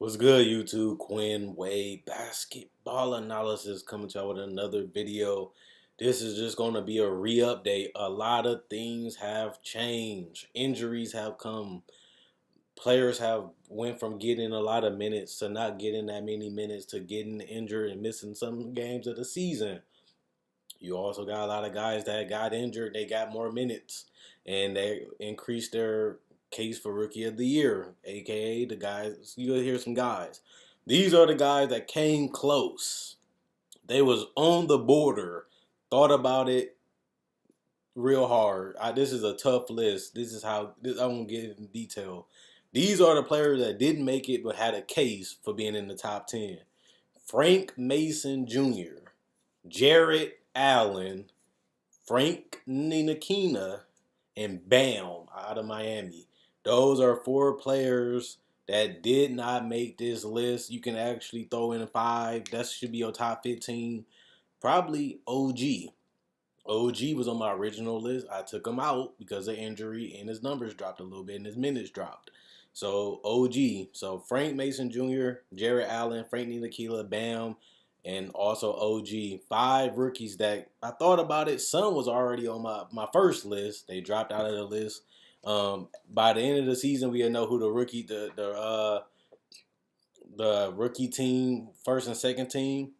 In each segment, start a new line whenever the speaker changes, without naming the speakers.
What's good, YouTube? Quinn Wade basketball analysis coming to you with another video. This is just going to be a re-update. A lot of things have changed. Injuries have come. Players have went from getting a lot of minutes to not getting that many minutes to getting injured and missing some games of the season. You also got a lot of guys that got injured. They got more minutes and they increased their case for rookie of the year, aka the guys. You'll hear some guys. These are the guys that came close. They was on the border, thought about it real hard. This is a tough list. This is how I won't get in detail. These are the players that didn't make it but had a case for being in the top 10. Frank Mason Jr., Jarrett Allen, Frank Ntilikina, and Bam out of Miami. Those are four players that did not make this list. You can actually throw in five. That should be your top 15. Probably OG. OG was on my original list. I took him out because of injury and his numbers dropped a little bit and his minutes dropped. So OG. So Frank Mason Jr., Jarrett Allen, Frank Ntilikina, Bam, and also OG. Five rookies that I thought about it. Some was already on my first list. They dropped out of the list. By the end of the season, we'll know who the rookie team, first and second team.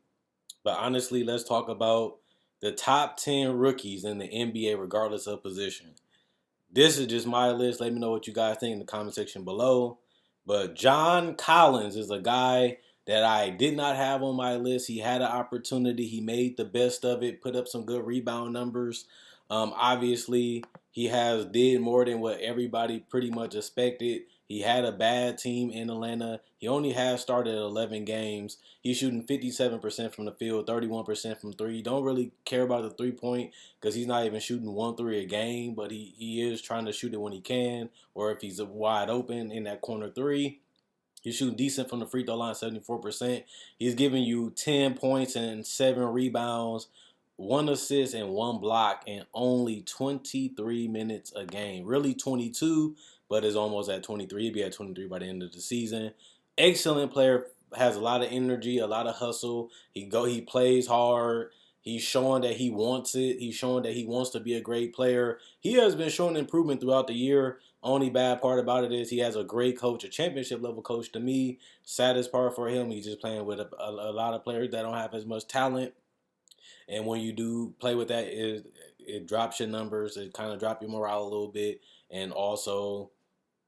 But honestly, let's talk about the top 10 rookies in the NBA, regardless of position. This is just my list. Let me know what you guys think in the comment section below. But John Collins is a guy that I did not have on my list. He had an opportunity. He made the best of it, put up some good rebound numbers. Obviously, he did more than what everybody pretty much expected. He had a bad team in Atlanta. He only has started 11 games. He's shooting 57% from the field, 31% from three. Don't really care about the three-point because he's not even shooting 1-3 a game, but he is trying to shoot it when he can, or if he's wide open in that corner three. He's shooting decent from the free throw line, 74%. He's giving you 10 points and 7 rebounds, 1 assist and 1 block in only 23 minutes a game. Really 22, but is almost at 23. He'll be at 23 by the end of the season. Excellent player, has a lot of energy, a lot of hustle. He plays hard. He's showing that he wants it. He's showing that he wants to be a great player. He has been showing improvement throughout the year. Only bad part about it is he has a great coach, a championship level coach to me. Saddest part for him, he's just playing with a lot of players that don't have as much talent. And when you do play with that, it drops your numbers. It kind of drop your morale a little bit. And also,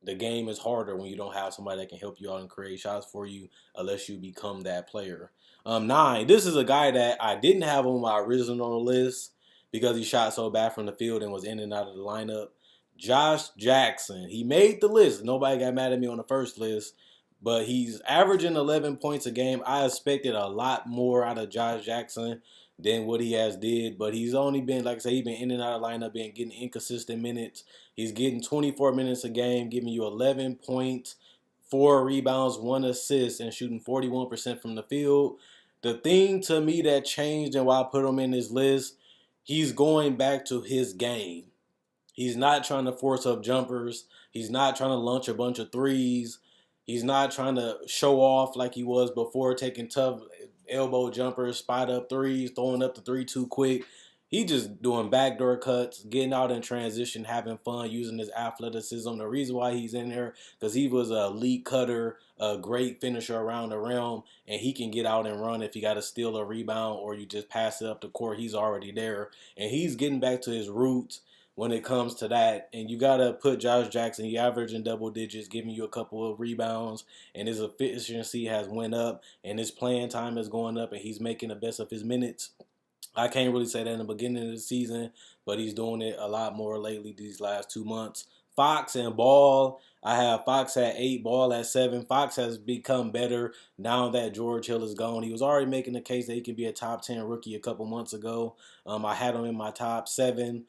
the game is harder when you don't have somebody that can help you out and create shots for you unless you become that player. 9. This is a guy that I didn't have on my original list because he shot so bad from the field and was in and out of the lineup. Josh Jackson. He made the list. Nobody got mad at me on the first list, but he's averaging 11 points a game. I expected a lot more out of Josh Jackson than what he has did, but he's only been, like I say, he's been in and out of lineup, been getting inconsistent minutes. He's getting 24 minutes a game, giving you 11 points, 4 rebounds, 1 assist, and shooting 41% from the field. The thing to me that changed and why I put him in this list, he's going back to his game. He's not trying to force up jumpers. He's not trying to launch a bunch of threes. He's not trying to show off like he was before, taking tough elbow jumpers, spot up threes, throwing up the three too quick. He just doing backdoor cuts, getting out in transition, having fun, using his athleticism. The reason why he's in there, because he was an elite cutter, a great finisher around the rim, and he can get out and run if you got to steal a rebound or you just pass it up the court. He's already there. And he's getting back to his roots when it comes to that. And you got to put Josh Jackson, he averaging double digits, giving you a couple of rebounds, and his efficiency has went up, and his playing time is going up, and he's making the best of his minutes. I can't really say that in the beginning of the season, but he's doing it a lot more lately these last 2 months. Fox and Ball, I have Fox at 8, Ball at 7. Fox has become better now that George Hill is gone. He was already making the case that he could be a top 10 rookie a couple months ago. I had him in my top 7.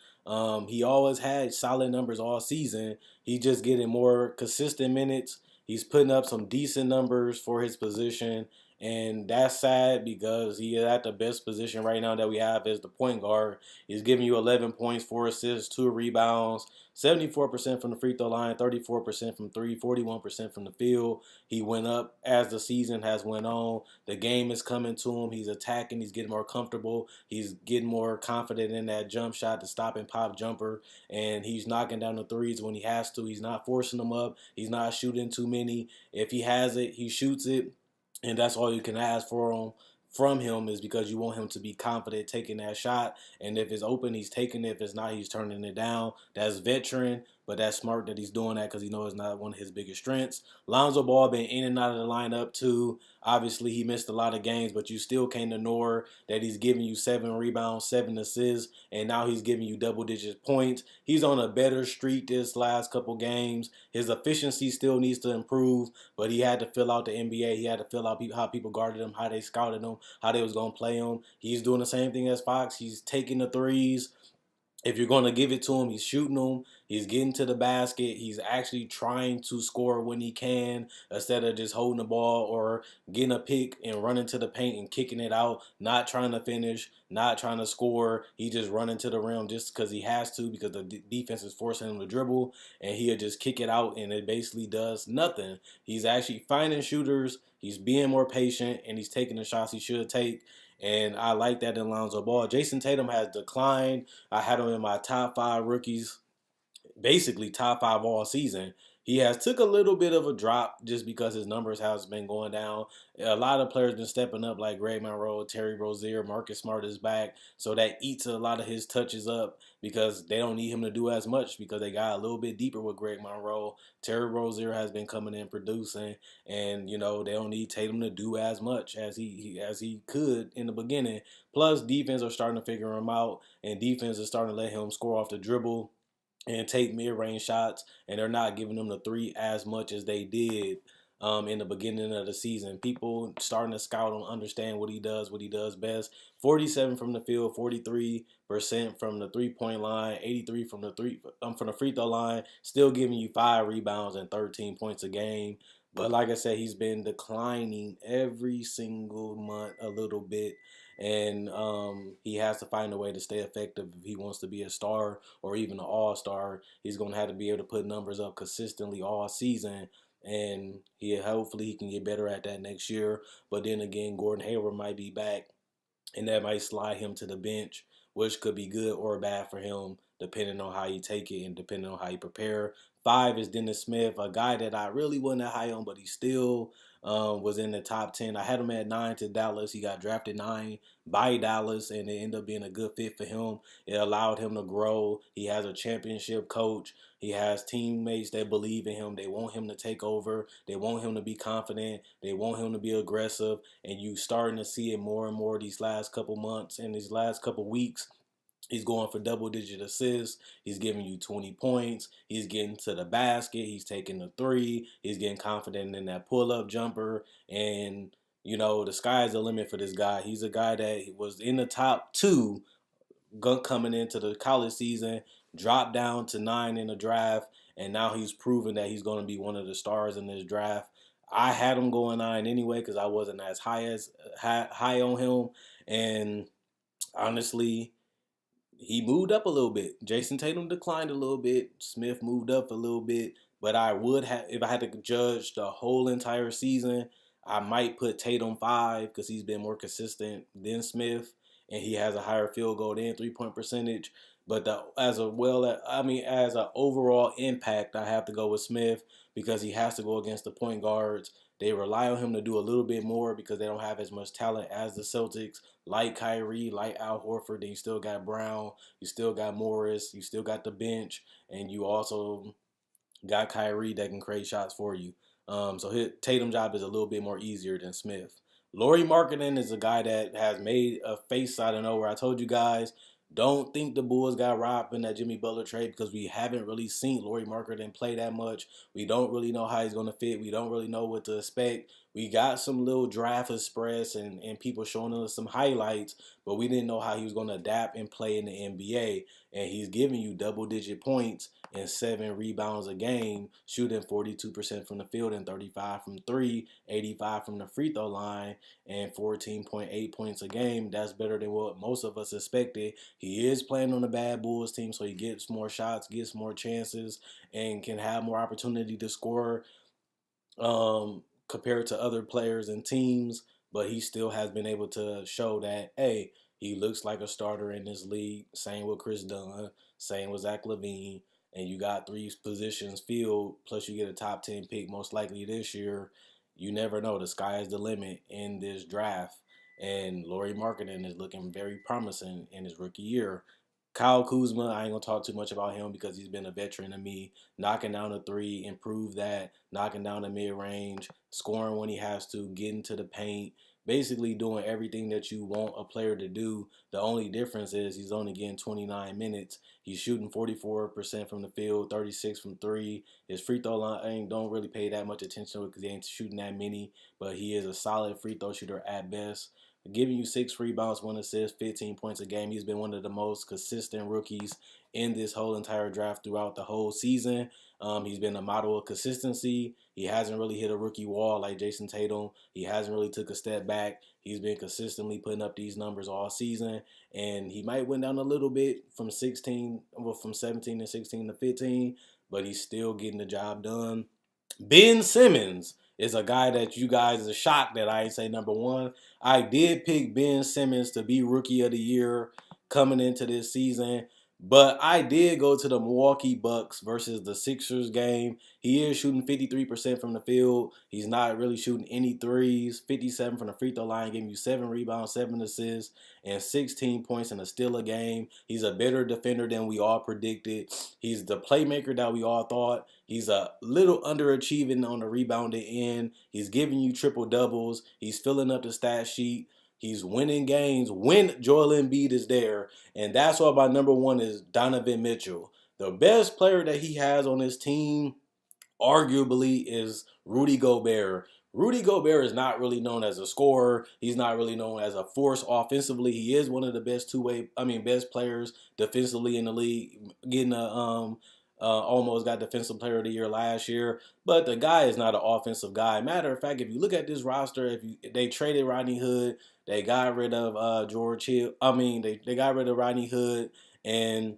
He always had solid numbers all season. He's just getting more consistent minutes. He's putting up some decent numbers for his position. And that's sad because he is at the best position right now that we have as the point guard. He's giving you 11 points, 4 assists, 2 rebounds, 74% from the free throw line, 34% from three, 41% from the field. He went up as the season has went on. The game is coming to him. He's attacking. He's getting more comfortable. He's getting more confident in that jump shot, the stop and pop jumper, and he's knocking down the threes when he has to. He's not forcing them up. He's not shooting too many. If he has it, he shoots it, and that's all you can ask for him from him is because you want him to be confident taking that shot. And if it's open, he's taking it. If it's not, he's turning it down. That's veteran, but that's smart that he's doing that because he knows it's not one of his biggest strengths. Lonzo Ball been in and out of the lineup too. Obviously, he missed a lot of games, but you still can't ignore that he's giving you 7 rebounds, 7 assists, and now he's giving you double-digit points. He's on a better streak this last couple games. His efficiency still needs to improve, but he had to fill out the NBA. He had to fill out how people guarded him, how they scouted him, how they was going to play him. He's doing the same thing as Fox. He's taking the threes. If you're going to give it to him, he's shooting them. He's getting to the basket. He's actually trying to score when he can instead of just holding the ball or getting a pick and running to the paint and kicking it out, not trying to finish, not trying to score. He just running to the rim just because he has to because the defense is forcing him to dribble, and he'll just kick it out, and it basically does nothing. He's actually finding shooters. He's being more patient, and he's taking the shots he should take. And I like that in Lonzo Ball. Jason Tatum has declined. I had him in my top 5 rookies, basically top 5 all season. He has took a little bit of a drop just because his numbers has been going down. A lot of players been stepping up like Greg Monroe, Terry Rozier, Marcus Smart is back. So that eats a lot of his touches up because they don't need him to do as much because they got a little bit deeper with Greg Monroe. Terry Rozier has been coming in producing, and they don't need Tatum to do as much as he could in the beginning. Plus, defense are starting to figure him out, and defense is starting to let him score off the dribble and take mid-range shots, and they're not giving them the three as much as they did in the beginning of the season. People starting to scout him, understand what he does best. 47 from the field, 43% from the three-point line, 83 from the free throw line, still giving you 5 rebounds and 13 points a game. But like I said, he's been declining every single month a little bit, and he has to find a way to stay effective if he wants to be a star or even an all-star. He's going to have to be able to put numbers up consistently all season, and hopefully he can get better at that next year. But then again, Gordon Hayward might be back, and that might slide him to the bench, which could be good or bad for him, depending on how you take it and depending on how you prepare. 5 is Dennis Smith, a guy that I really wasn't that high on, but he still was in the top 10. I had him at 9 to Dallas. He got drafted 9 by Dallas, and it ended up being a good fit for him. It allowed him to grow. He has a championship coach. He has teammates that believe in him. They want him to take over. They want him to be confident. They want him to be aggressive. And you starting to see it more and more these last couple months and these last couple weeks. He's going for double-digit assists. He's giving you 20 points. He's getting to the basket. He's taking the three. He's getting confident in that pull-up jumper. And, the sky's the limit for this guy. He's a guy that was in the top 2 coming into the college season, dropped down to 9 in the draft, and now he's proven that he's going to be one of the stars in this draft. I had him going 9 anyway because I wasn't as high on him. And honestly, he moved up a little bit. Jason Tatum declined a little bit. Smith moved up a little bit. But I would have, if I had to judge the whole entire season, I might put Tatum 5 because he's been more consistent than Smith, and he has a higher field goal and 3-point percentage. But as an overall impact, I have to go with Smith because he has to go against the point guards. They rely on him to do a little bit more because they don't have as much talent as the Celtics, like Kyrie, like Al Horford. Then you still got Brown, you still got Morris, you still got the bench, and you also got Kyrie that can create shots for you. So Tatum's job is a little bit more easier than Smith. Lauri Markkanen is a guy that has made a face out of nowhere. I told you guys, don't think the Bulls got robbed in that Jimmy Butler trade because we haven't really seen Lauri Markkanen play that much. We don't really know how he's going to fit. We don't really know what to expect. We got some little draft express and people showing us some highlights, but we didn't know how he was going to adapt and play in the NBA. and he's giving you double-digit points and 7 rebounds a game, shooting 42% from the field and 35 from three, 85 from the free throw line, and 14.8 points a game. That's better than what most of us expected. He is playing on the bad Bulls team, so he gets more shots, gets more chances, and can have more opportunity to score compared to other players and teams. But he still has been able to show that, hey, he looks like a starter in this league. Same with Chris Dunn, same with Zach LaVine. And you got 3 positions filled, plus you get a top 10 pick most likely this year. You never know. The sky is the limit in this draft. And Lauri Markkanen is looking very promising in his rookie year. Kyle Kuzma, I ain't gonna talk too much about him because he's been a veteran to me. Knocking down a three, improve that, knocking down the mid range, scoring when he has to, getting to the paint, basically doing everything that you want a player to do. The only difference is he's only getting 29 minutes. He's shooting 44% from the field, 36 from three. His free throw line, don't really pay that much attention to it because he ain't shooting that many, but he is a solid free throw shooter at best, giving you 6 rebounds, 1 assist, 15 points a game. He's been one of the most consistent rookies in this whole entire draft throughout the whole season. He's been a model of consistency. He hasn't really hit a rookie wall like Jason Tatum. He hasn't really took a step back. He's been consistently putting up these numbers all season, and he might went down a little bit from 17 to 16 to 15, but he's still getting the job done. Ben Simmons is a guy that you guys are shocked that I ain't say number one. I did pick Ben Simmons to be Rookie of the Year coming into this season, but I did go to the Milwaukee Bucks versus the Sixers game. He is shooting 53% from the field. He's not really shooting any threes. 57 from the free throw line, giving you 7 rebounds, 7 assists, and 16 points and a steal a game. He's a better defender than we all predicted. He's the playmaker that we all thought. He's a little underachieving on the rebounding end. He's giving you triple doubles. He's filling up the stat sheet. He's winning games when Joel Embiid is there. And that's why my number one is Donovan Mitchell. The best player that he has on his team, arguably, is Rudy Gobert. Rudy Gobert is not really known as a scorer. He's not really known as a force offensively. He is one of the best players defensively in the league, getting almost got Defensive Player of the Year last year. But the guy is not an offensive guy. Matter of fact, if you look at this roster, if they traded Rodney Hood, they got rid of George Hill. They got rid of Rodney Hood, and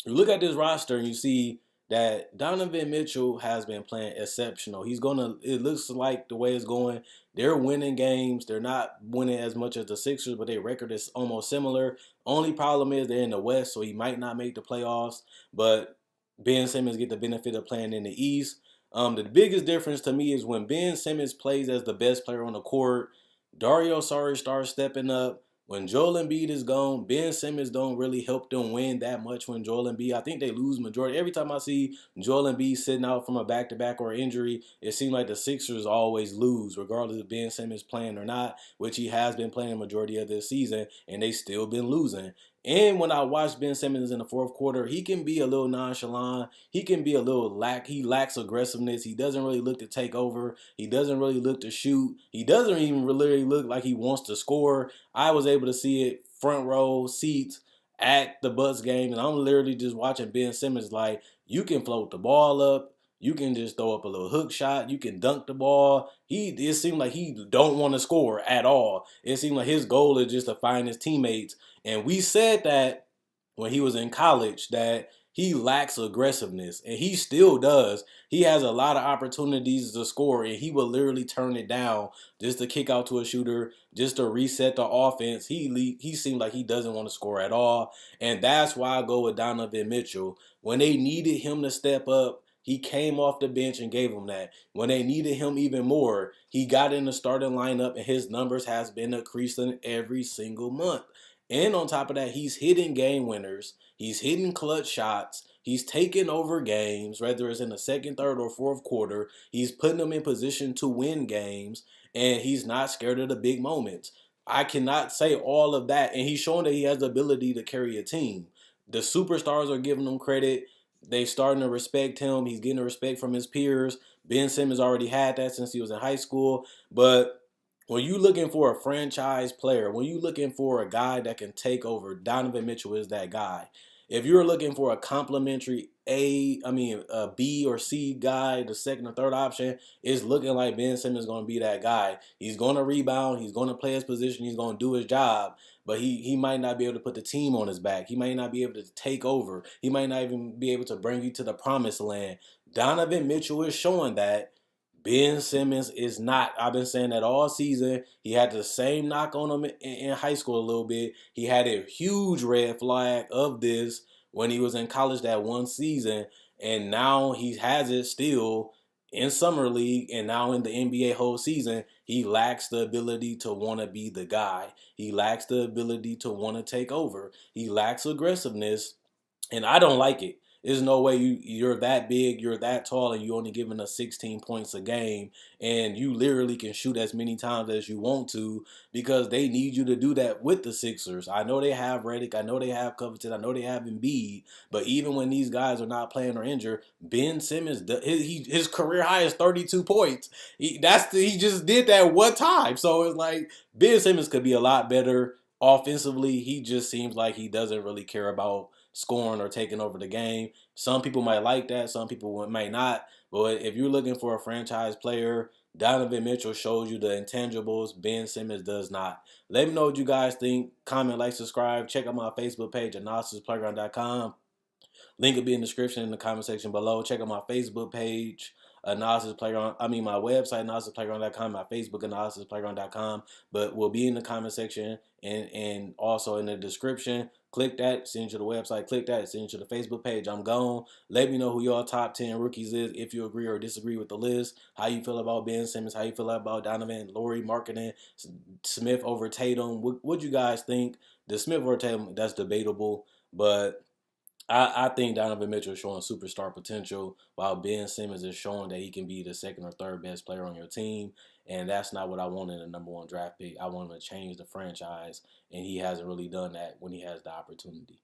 you look at this roster and you see that Donovan Mitchell has been playing exceptional. It looks like the way it's going, they're winning games. They're not winning as much as the Sixers, but their record is almost similar. Only problem is they're in the West, so he might not make the playoffs. But Ben Simmons get the benefit of playing in the East. The biggest difference to me is when Ben Simmons plays as the best player on the court, Dario Saric starts stepping up. When Joel Embiid is gone, Ben Simmons don't really help them win that much when Joel Embiid. I think they lose majority. Every time I see Joel Embiid sitting out from a back-to-back or injury, it seems like the Sixers always lose, regardless of Ben Simmons playing or not, which he has been playing the majority of this season, and they still been losing. And when I watch Ben Simmons in the fourth quarter, he can be a little nonchalant. He can be a little he lacks aggressiveness. He doesn't really look to take over. He doesn't really look to shoot. He doesn't even really look like he wants to score. I was able to see it front row seats at the Bucks game, and I'm literally just watching Ben Simmons like, you can float the ball up. You can just throw up a little hook shot. You can dunk the ball. It seemed like he don't want to score at all. It seemed like his goal is just to find his teammates. And we said that when he was in college that he lacks aggressiveness, and he still does. He has a lot of opportunities to score, and he will literally turn it down just to kick out to a shooter, just to reset the offense. He seemed like he doesn't want to score at all, and that's why I go with Donovan Mitchell. When they needed him to step up, he came off the bench and gave them that. When they needed him even more, he got in the starting lineup, and his numbers has been increasing every single month. And on top of that, he's hitting game winners. He's hitting clutch shots. He's taking over games, whether it's in the second, third, or fourth quarter. He's putting them in position to win games, and he's not scared of the big moments. I cannot say all of that, and he's showing that he has the ability to carry a team. The superstars are giving him credit. They starting to respect him. He's getting the respect from his peers. Ben Simmons already had that since he was in high school. But when you're looking for a franchise player, when you're looking for a guy that can take over, Donovan Mitchell is that guy. If you're looking for a complimentary a B or C guy, the second or third option, it's looking like Ben Simmons is going to be that guy. He's going to rebound. He's going to play his position. He's going to do his job. But he might not be able to put the team on his back. He might not be able to take over. He might not even be able to bring you to the promised land. Donovan Mitchell is showing that. Ben Simmons is not. I've been saying that all season. He had the same knock on him in high school a little bit. He had a huge red flag of this when he was in college that one season, and now he has it still in summer league and now in the NBA whole season. He lacks the ability to want to be the guy. He lacks the ability to want to take over. He lacks aggressiveness, and I don't like it. There's no way you're that big, you're that tall, and you're only giving us 16 points a game, and you literally can shoot as many times as you want to because they need you to do that with the Sixers. I know they have Redick, I know they have Covington, I know they have Embiid, but even when these guys are not playing or injured, Ben Simmons, his career high is 32 points. He just did that one time, so it's like Ben Simmons could be a lot better offensively. He just seems like he doesn't really care about scoring or taking over the game. Some people might like that. Some people might not. But if you're looking for a franchise player, Donovan Mitchell shows you the intangibles. Ben Simmons does not. Let me know what you guys think. Comment, like, subscribe. Check out my Facebook page at NasusPlayground.com. Link will be in the description in the comment section below. Check out my Facebook page, Analysis Playground. My website, AnalysisPlayground.com, my Facebook, AnalysisPlayground.com. But we'll be in the comment section and also in the description. Click that, send you to the website. Click that, send you to the Facebook page. I'm gone. Let me know who your top 10 rookies is, if you agree or disagree with the list. How you feel about Ben Simmons? How you feel about Donovan, Lauri Markkanen, Smith over Tatum? What you guys think? The Smith over Tatum, that's debatable. But I think Donovan Mitchell is showing superstar potential, while Ben Simmons is showing that he can be the second or third best player on your team. And that's not what I want in a number one draft pick. I want him to change the franchise, and he hasn't really done that when he has the opportunity.